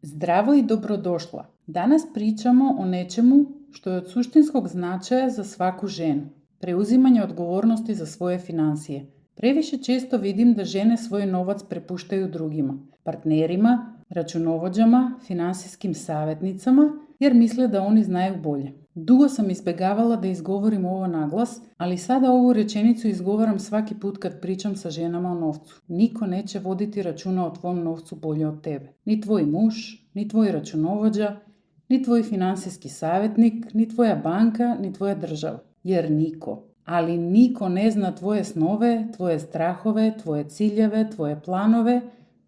Zdravo i dobrodošla. Danas pričamo o nečemu što je od suštinskog značaja za svaku ženu. Preuzimanje odgovornosti za svoje financije. Previše često vidim da žene svoj novac prepuštaju drugima, partnerima, računovođama, financijskim savjetnicama, jer misle da oni znaju bolje. Dugo sam izbjegavala da izgovorim ovo naglas, ali sada ovu rečenicu izgovaram svaki put kad pričam sa ženama o novcu. Niko neće voditi računa o tvom novcu bolje od tebe. Ni tvoj muž, ni tvoj računovođa, ni tvoj financijski savjetnik, ni tvoja banka, ni tvoja država. Jer niko. Ali niko ne zna tvoje snove, tvoje strahove, tvoje ciljeve, tvoje planove,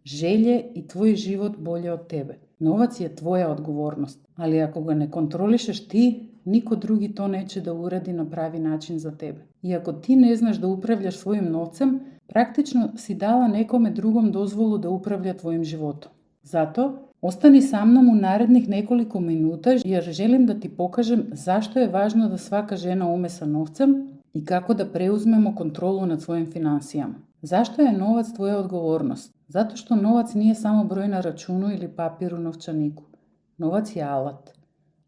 želje i tvoj život bolje od tebe. Novac je tvoja odgovornost, ali ako ga ne kontrolišeš ti, niko drugi to neće da uradi na pravi način za tebe. I ako ti ne znaš da upravljaš svojim novcem, praktično si dala nekome drugom dozvolu da upravlja tvojim životom. Zato, ostani sa mnom u narednih nekoliko minuta jer želim da ti pokažem zašto je važno da svaka žena ume sa novcem i kako da preuzmemo kontrolu nad svojim financijama. Zašto je novac tvoja odgovornost? Zato što novac nije samo broj na računu ili papir u novčaniku. Novac je alat.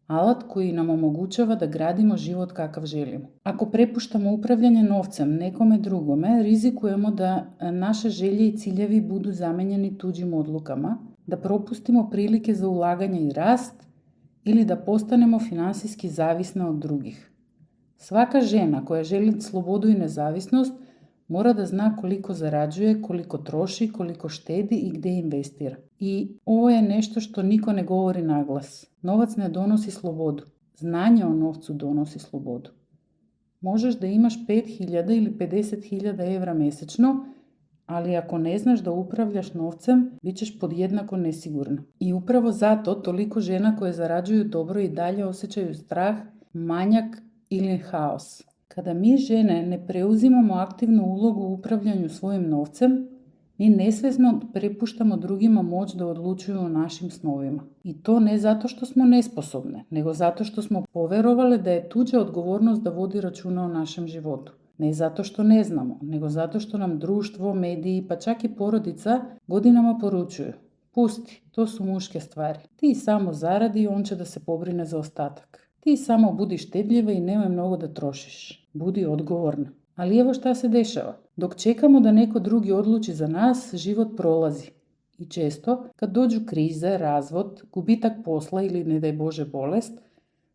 Alat koji nam omogućava da gradimo život kakav želimo. Ako prepuštamo upravljanje novcem nekome drugome, rizikujemo da naše želje i ciljevi budu zamenjeni tuđim odlukama, da propustimo prilike za ulaganje i rast ili da postanemo financijski zavisne od drugih. Svaka žena koja želi slobodu i nezavisnost mora da zna koliko zarađuje, koliko troši, koliko štedi i gdje investira. I ovo je nešto što niko ne govori naglas. Novac ne donosi slobodu. Znanje o novcu donosi slobodu. Možeš da imaš 5.000 ili 50.000 evra mjesečno, ali ako ne znaš da upravljaš novcem, bit ćeš podjednako nesigurna. I upravo zato toliko žena koje zarađuju dobro i dalje osjećaju strah, manjak ili haos. Kada mi žene ne preuzimamo aktivnu ulogu u upravljanju svojim novcem, mi nesvjesno prepuštamo drugima moć da odlučuju o našim snovima. I to ne zato što smo nesposobne, nego zato što smo poverovale da je tuđa odgovornost da vodi računa o našem životu. Ne zato što ne znamo, nego zato što nam društvo, mediji, pa čak i porodica godinama poručuju. Pusti, to su muške stvari. Ti samo zaradi i on će da se pobrine za ostatak. Ti samo budi štedljiva i nemoj mnogo da trošiš. Budi odgovorna. Ali evo šta se dešava. Dok čekamo da neko drugi odluči za nas, život prolazi. I često, kad dođu krize, razvod, gubitak posla ili ne daj Bože bolest,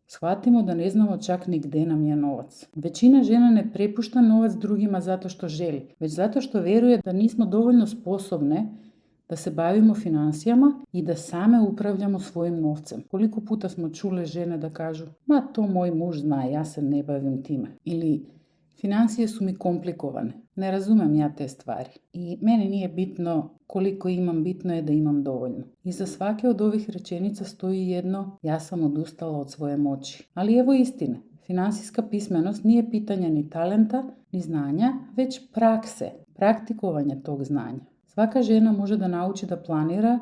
shvatimo da ne znamo čak ni gdje nam je novac. Većina žena ne prepušta novac drugima zato što želi, već zato što vjeruje da nismo dovoljno sposobne da se bavimo financijama i da same upravljamo svojim novcem. Koliko puta smo čule žene da kažu, ma to moj muž zna, ja se ne bavim time. Ili financije su mi komplikovane, ne razumem ja te stvari. I meni nije bitno koliko imam, bitno je da imam dovoljno. Iza svake od ovih rečenica stoji jedno, ja sam odustala od svoje moći. Ali evo istine, financijska pismenost nije pitanje ni talenta, ni znanja, već prakse, praktikovanja tog znanja. Svaka žena može da nauči da planira,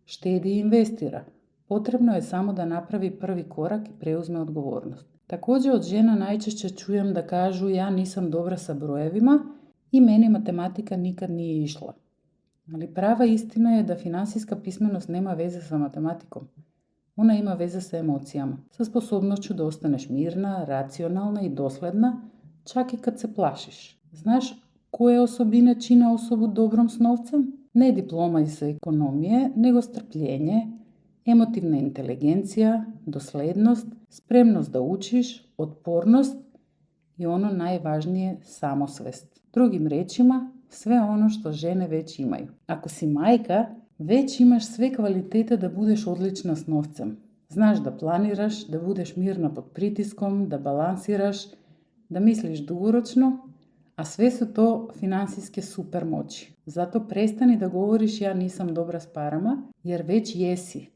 štedi i investira. Potrebno je samo da napravi prvi korak i preuzme odgovornost. Također od žena najčešće čujem da kažu ja nisam dobra sa brojevima i meni matematika nikad nije išla. Ali prava istina je da financijska pismenost nema veze sa matematikom. Ona ima veze sa emocijama, sa sposobnošću da ostaneš mirna, racionalna i dosledna, čak i kad se plašiš. Znaš koje osobine čine osobu dobrom s novcem? Ne diploma iz ekonomije, nego strpljenje, emotivna inteligencija, doslednost, spremnost da učiš, otpornost i ono najvažnije, samosvest. Drugim riječima, sve ono što žene već imaju. Ako si majka, već imaš sve kvalitete da budeš odlična s novcem. Znaš da planiraš, da budeš mirna pod pritiskom, da balansiraš, da misliš dugoročno, a sve su to financijske supermoći. Zato prestani da govoriš ja nisam dobra s parama, jer već jesi.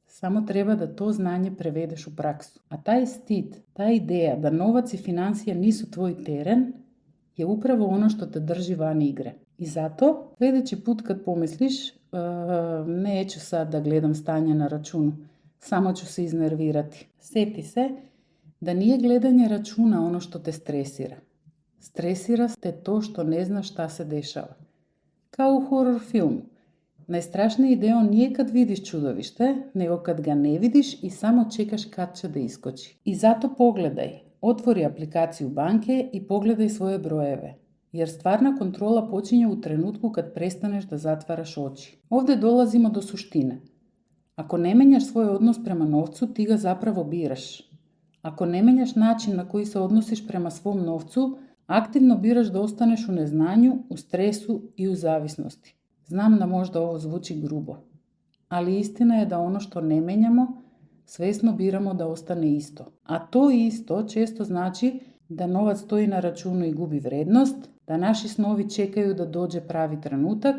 Samo treba da to znanje prevedeš u praksu. A taj stid, ta ideja da novac i financije nisu tvoj teren, je upravo ono što te drži van igre. I zato, sljedeći put kad pomisliš, neću sad da gledam stanje na računu, samo ću se iznervirati. Sjeti se da nije gledanje računa ono što te stresira. Stresira te to što ne znaš šta se dešava. Kao u horror filmu. Најстрашниот идеон nije kad vidiš čudovište, nego kad ga ne vidiš i samo čekaš kad će da iskoči. I zato pogledaj, otvori aplikaciju banke i pogledaj svoje brojeve. Jer stvarna kontrola počinje u trenutku kad prestaneš da zatvaraš oči. Ovdje dolazimo do suštine. Ako ne menjaš svoj odnos prema novcu, ti ga zapravo biraš. Ako ne menjaš način na koji se odnosiš prema svom novcu, aktivno biraš da ostaneš u neznanju, u stresu i u zavisnosti. Znam da možda ovo zvuči grubo, ali istina je da ono što ne menjamo, svesno biramo da ostane isto. A to isto često znači da novac stoji na računu i gubi vrednost, da naši snovi čekaju da dođe pravi trenutak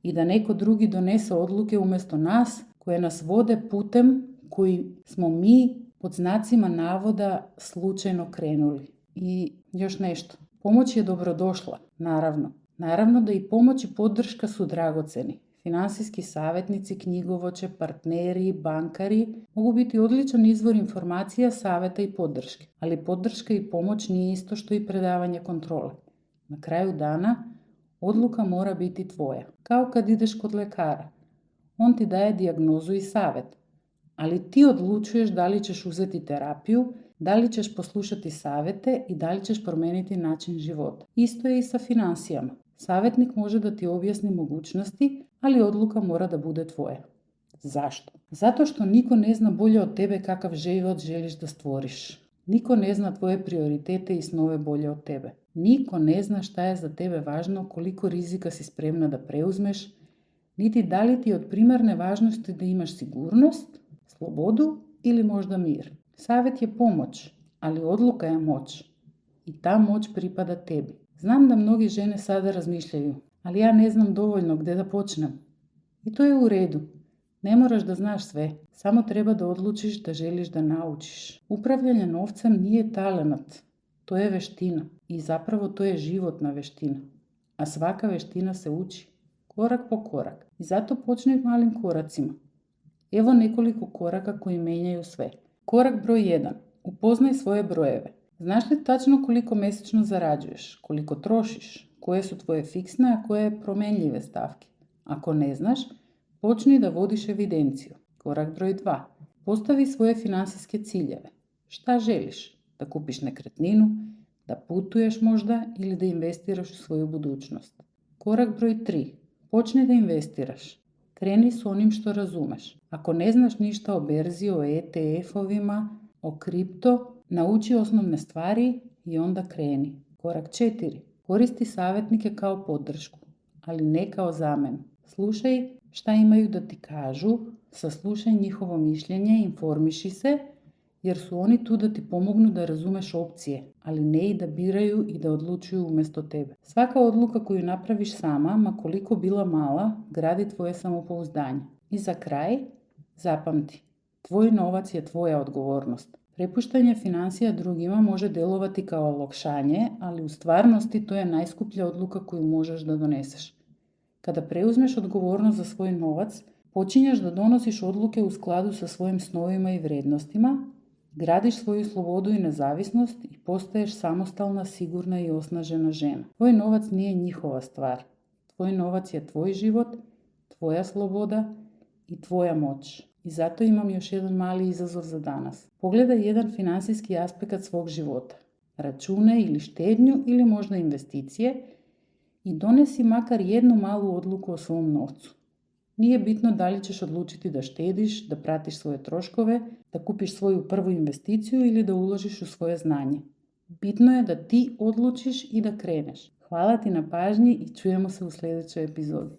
i da neko drugi donese odluke umjesto nas koje nas vode putem koji smo mi pod znacima navoda slučajno krenuli. I još nešto. Pomoć je dobrodošla, naravno. Naravno da i pomoć i podrška su dragoceni. Finansijski savjetnici, knjigovođe, partneri, bankari mogu biti odličan izvor informacija, savjeta i podrške. Ali podrška i pomoć nije isto što i predavanje kontrole. Na kraju dana odluka mora biti tvoja. Kao kad ideš kod lekara. On ti daje dijagnozu i savjet. Ali ti odlučuješ da li ćeš uzeti terapiju, da li ćeš poslušati savjete i da li ćeš promijeniti način života. Isto je i sa financijama. Savjetnik može da ti objasni mogućnosti, ali odluka mora da bude tvoja. Zašto? Zato što niko ne zna bolje od tebe kakav život želiš da stvoriš. Niko ne zna tvoje prioritete i snove bolje od tebe. Niko ne zna šta je za tebe važno, koliko rizika si spremna da preuzmeš, niti da li ti je od primarne važnosti da imaš sigurnost, slobodu ili možda mir. Savjet je pomoć, ali odluka je moć. I ta moć pripada tebi. Znam da mnogi žene sada razmišljaju, ali ja ne znam dovoljno gdje da počnem. I to je u redu. Ne moraš da znaš sve, samo treba da odlučiš da želiš da naučiš. Upravljanje novcem nije talenat, to je veština. I zapravo to je životna veština. A svaka veština se uči, korak po korak. I zato počni malim koracima. Evo nekoliko koraka koji menjaju sve. Korak broj 1. Upoznaj svoje brojeve. Znaš li tačno koliko mjesečno zarađuješ, koliko trošiš, koje su tvoje fiksne, a koje promenljive stavke? Ako ne znaš, počni da vodiš evidenciju. Korak broj 2. Postavi svoje financijske ciljeve. Šta želiš? Da kupiš nekretninu, da putuješ možda ili da investiraš u svoju budućnost. Korak broj 3. Počni da investiraš. Kreni s onim što razumeš. Ako ne znaš ništa o berzi, o ETF-ovima, o kripto, nauči osnovne stvari i onda kreni. Korak 4. Koristi savjetnike kao podršku, ali ne kao zamenu. Slušaj šta imaju da ti kažu, saslušaj njihovo mišljenje, informiši se, jer su oni tu da ti pomognu da razumeš opcije, ali ne i da biraju i da odlučuju umjesto tebe. Svaka odluka koju napraviš sama, ma koliko bila mala, gradi tvoje samopouzdanje. I za kraj, zapamti, tvoj novac je tvoja odgovornost. Prepuštanje financija drugima može delovati kao olakšanje, ali u stvarnosti to je najskuplja odluka koju možeš da doneseš. Kada preuzmeš odgovornost za svoj novac, počinješ da donosiš odluke u skladu sa svojim snovima i vrednostima, gradiš svoju slobodu i nezavisnost i postaješ samostalna, sigurna i osnažena žena. Tvoj novac nije njihova stvar. Tvoj novac je tvoj život, tvoja sloboda i tvoja moć. I zato imam još jedan mali izazov za danas. Pogledaj jedan financijski aspekt svog života. Račune ili štednju ili možda investicije i donesi makar jednu malu odluku o svom novcu. Nije bitno da li ćeš odlučiti da štediš, da pratiš svoje troškove, da kupiš svoju prvu investiciju ili da uložiš u svoje znanje. Bitno je da ti odlučiš i da kreneš. Hvala ti na pažnji i čujemo se u sljedećoj epizodi.